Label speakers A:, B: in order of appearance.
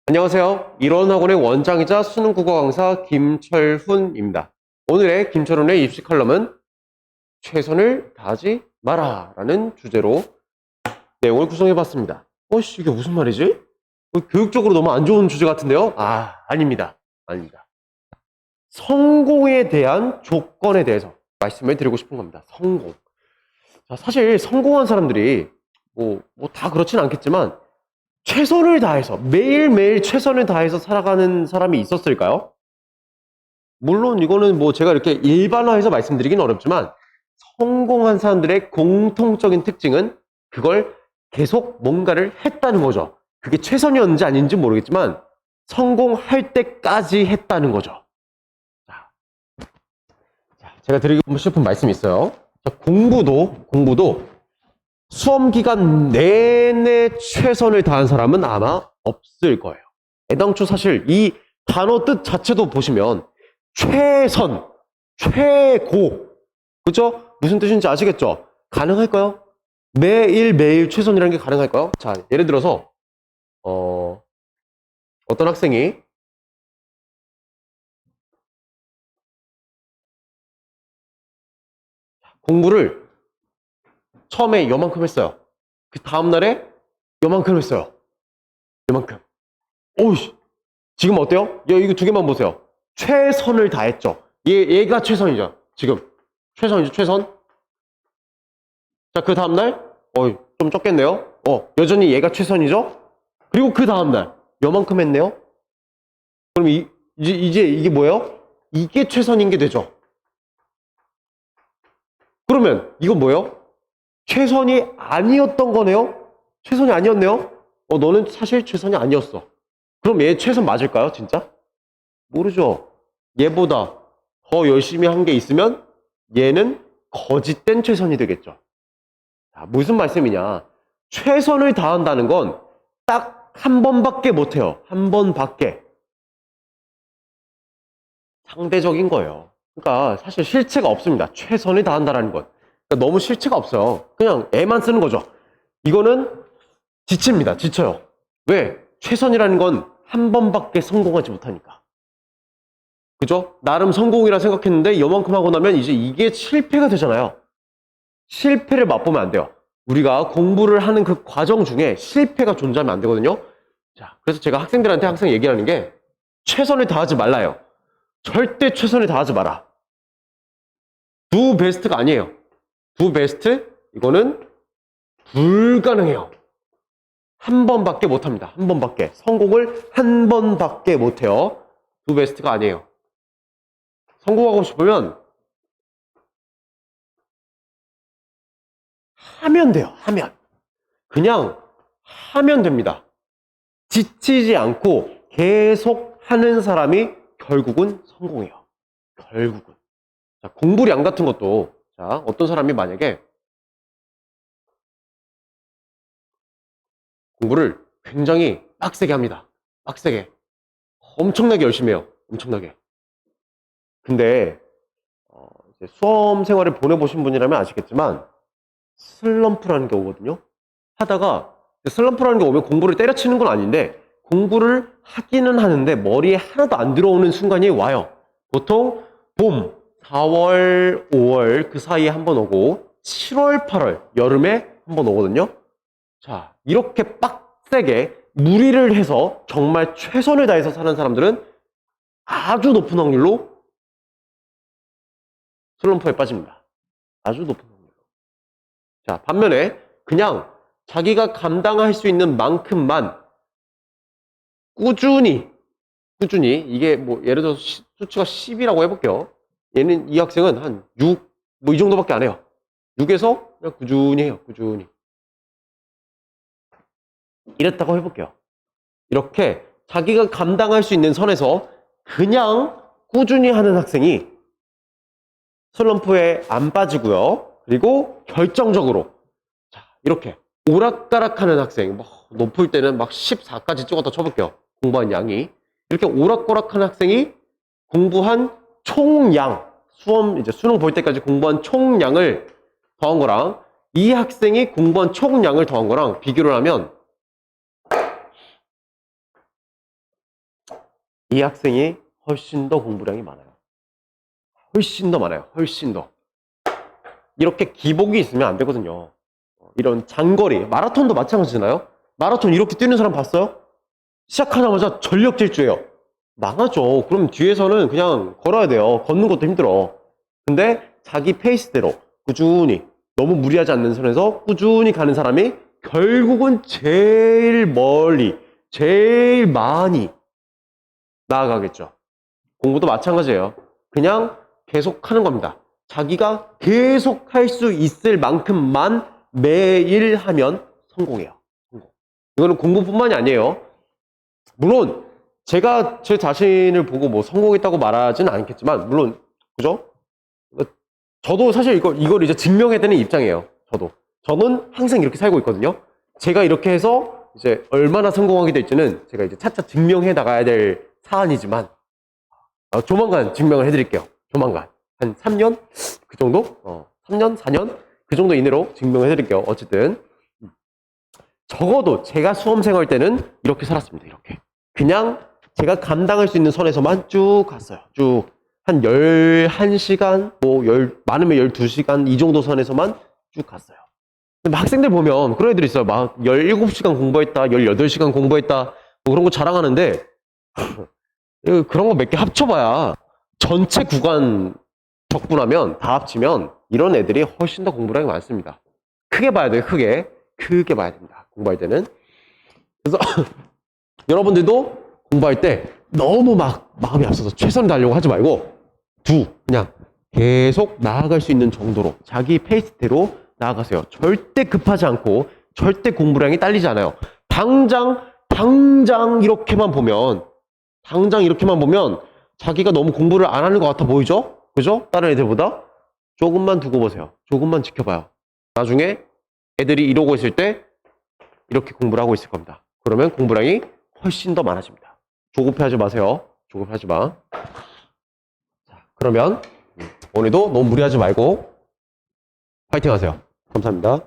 A: 안녕하세요. 이론학원의 원장이자 수능국어 강사 김철훈입니다. 오늘의 김철훈의 입시 칼럼은 최선을 다하지 마라 라는 주제로 내용을 구성해봤습니다. 이게 무슨 말이지? 교육적으로 너무 안 좋은 주제 같은데요? 아닙니다. 아닙니다. 성공에 대한 조건에 대해서 말씀을 드리고 싶은 겁니다. 성공. 자, 사실 성공한 사람들이 다 그렇진 않겠지만 최선을 다해서 매일매일 최선을 다해서 살아가는 사람이 있었을까요? 물론 이거는 제가 이렇게 일반화해서 말씀드리긴 어렵지만 성공한 사람들의 공통적인 특징은 그걸 계속 뭔가를 했다는 거죠. 그게 최선이었는지 아닌지 모르겠지만 성공할 때까지 했다는 거죠. 제가 드리고 싶은 말씀이 있어요. 공부도 수험 기간 내내 최선을 다한 사람은 아마 없을 거예요. 애당초 사실 이 단어 뜻 자체도 보시면 최선, 최고, 그죠? 무슨 뜻인지 아시겠죠? 가능할까요? 매일매일 최선이라는 게 가능할까요? 자, 예를 들어서 어떤 학생이 공부를 처음에 요만큼 했어요. 그 다음날에 요만큼 했어요. 요만큼. 오우씨, 지금 어때요? 이거 두 개만 보세요. 최선을 다했죠. 얘가 최선이죠. 지금 최선이죠. 최선. 자, 그 다음날 좀 적겠네요. 여전히 얘가 최선이죠. 그리고 그 다음날 요만큼 했네요. 그럼 이제 이게 뭐예요? 이게 최선인 게 되죠. 그러면 이건 뭐예요? 최선이 아니었던 거네요. 최선이 아니었네요. 너는 사실 최선이 아니었어. 그럼 얘 최선 맞을까요? 진짜? 모르죠. 얘보다 더 열심히 한 게 있으면 얘는 거짓된 최선이 되겠죠. 자, 무슨 말씀이냐? 최선을 다한다는 건 딱 한 번밖에 못해요. 한 번밖에. 상대적인 거예요. 그러니까 사실 실체가 없습니다. 최선을 다한다는 건. 그러니까 너무 실체가 없어요. 그냥 애만 쓰는 거죠. 이거는 지칩니다. 지쳐요. 왜? 최선이라는 건 한 번밖에 성공하지 못하니까. 그죠? 나름 성공이라 생각했는데 요만큼 하고 나면 이제 이게 실패가 되잖아요. 실패를 맛보면 안 돼요. 우리가 공부를 하는 그 과정 중에 실패가 존재하면 안 되거든요. 자, 그래서 제가 학생들한테 항상 얘기하는 게 최선을 다하지 말라요. 절대 최선을 다하지 마라. 두 베스트가 아니에요. 두 베스트? 이거는 불가능해요. 한 번밖에 못합니다. 한 번밖에. 성공을 한 번밖에 못해요. 두 베스트가 아니에요. 성공하고 싶으면 하면 돼요. 하면. 그냥 하면 됩니다. 지치지 않고 계속 하는 사람이 결국은 성공해요. 결국은. 자, 공부량 같은 것도, 자, 어떤 사람이 만약에 공부를 굉장히 빡세게 합니다. 빡세게. 엄청나게 열심히 해요. 엄청나게. 근데 이제 수험 생활을 보내보신 분이라면 아시겠지만 슬럼프라는 게 오거든요. 하다가 슬럼프라는 게 오면 공부를 때려치는 건 아닌데 공부를 하기는 하는데 머리에 하나도 안 들어오는 순간이 와요. 보통 봄, 4월, 5월 그 사이에 한번 오고 7월, 8월 여름에 한번 오거든요. 자, 이렇게 빡세게 무리를 해서 정말 최선을 다해서 사는 사람들은 아주 높은 확률로 슬럼프에 빠집니다. 아주 높은 확률로. 자, 반면에 그냥 자기가 감당할 수 있는 만큼만 꾸준히 이게 예를 들어서 수치가 10이라고 해볼게요. 이 학생은 한 6, 이 정도밖에 안 해요. 6에서 그냥 꾸준히 해요. 꾸준히. 이랬다고 해볼게요. 이렇게 자기가 감당할 수 있는 선에서 그냥 꾸준히 하는 학생이 슬럼프에 안 빠지고요. 그리고 결정적으로 이렇게 오락가락하는 학생, 높을 때는 14까지 찍었다 쳐볼게요. 공부한 양이. 이렇게 오락가락하는 학생이 공부한 총양, 이제 수능 볼 때까지 공부한 총량을 더한 거랑 이 학생이 공부한 총량을 더한 거랑 비교를 하면 이 학생이 훨씬 더 공부량이 많아요. 훨씬 더 많아요. 훨씬 더. 이렇게 기복이 있으면 안 되거든요. 이런 장거리, 마라톤도 마찬가지잖아요. 마라톤 이렇게 뛰는 사람 봤어요? 시작하자마자 전력 질주해요. 망하죠. 그럼 뒤에서는 그냥 걸어야 돼요. 걷는 것도 힘들어. 근데 자기 페이스대로 꾸준히, 너무 무리하지 않는 선에서 꾸준히 가는 사람이 결국은 제일 멀리, 제일 많이 나아가겠죠. 공부도 마찬가지예요. 그냥 계속 하는 겁니다. 자기가 계속 할 수 있을 만큼만 매일 하면 성공해요. 성공. 이거는 공부뿐만이 아니에요. 물론 제가 제 자신을 보고 뭐 성공했다고 말하지는 않겠지만, 물론 그죠? 저도 사실 이걸 이제 증명해야 되는 입장이에요. 저는 항상 이렇게 살고 있거든요. 제가 이렇게 해서 이제 얼마나 성공하게 될지는 제가 이제 차차 증명해 나가야 될 사안이지만, 조만간 증명을 해드릴게요. 조만간. 한 3년? 그 정도? 3년? 4년? 그 정도 이내로 증명을 해드릴게요. 어쨌든. 적어도 제가 수험생활 때는 이렇게 살았습니다. 이렇게. 그냥 제가 감당할 수 있는 선에서만 쭉 갔어요. 쭉. 한 11시간, 많으면 12시간 이 정도 선에서만 쭉 갔어요. 근데 학생들 보면 그런 애들 있어요. 막 17시간 공부했다, 18시간 공부했다, 뭐 그런 거 자랑하는데, 그런 거 몇 개 합쳐봐야 전체 구간 적분하면, 다 합치면 이런 애들이 훨씬 더 공부량이 많습니다. 크게 봐야 돼요. 크게 봐야 됩니다. 공부할 때는. 그래서 여러분들도 공부할 때 너무 막 마음이 앞서서 최선을 다하려고 하지 말고, 그냥 계속 나아갈 수 있는 정도로 자기 페이스대로 나아가세요. 절대 급하지 않고 절대 공부량이 딸리지 않아요. 당장 이렇게만 보면 자기가 너무 공부를 안 하는 것 같아 보이죠? 그죠? 다른 애들보다. 조금만 두고 보세요. 조금만 지켜봐요. 나중에 애들이 이러고 있을 때 이렇게 공부를 하고 있을 겁니다. 그러면 공부량이 훨씬 더 많아집니다. 조급해하지 마세요. 조급하지 마. 자, 그러면 오늘도 너무 무리하지 말고 파이팅 하세요. 감사합니다.